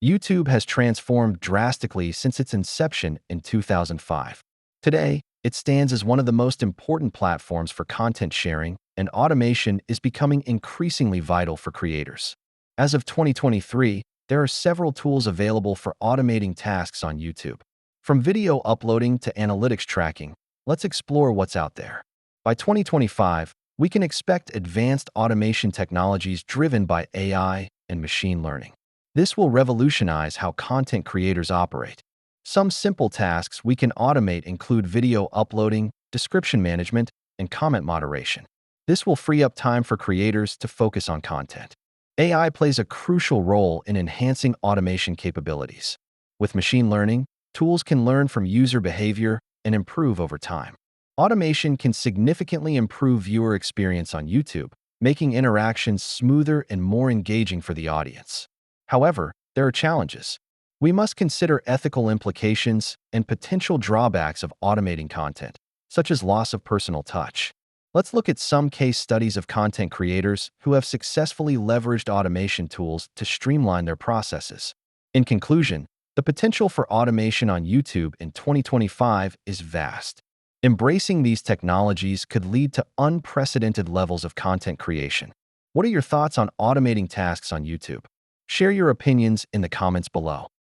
YouTube has transformed drastically since its inception in 2005. Today, it stands as one of the most important platforms for content sharing, and automation is becoming increasingly vital for creators. As of 2023, there are several tools available for automating tasks on YouTube. From video uploading to analytics tracking, let's explore what's out there. By 2025, we can expect advanced automation technologies driven by AI and machine learning. This will revolutionize how content creators operate. Some simple tasks we can automate include video uploading, description management, and comment moderation. This will free up time for creators to focus on content. AI plays a crucial role in enhancing automation capabilities. With machine learning, tools can learn from user behavior and improve over time. Automation can significantly improve viewer experience on YouTube, making interactions smoother and more engaging for the audience. However, there are challenges. We must consider ethical implications and potential drawbacks of automating content, such as loss of personal touch. Let's look at some case studies of content creators who have successfully leveraged automation tools to streamline their processes. In conclusion, the potential for automation on YouTube in 2025 is vast. Embracing these technologies could lead to unprecedented levels of content creation. What are your thoughts on automating tasks on YouTube? Share your opinions in the comments below.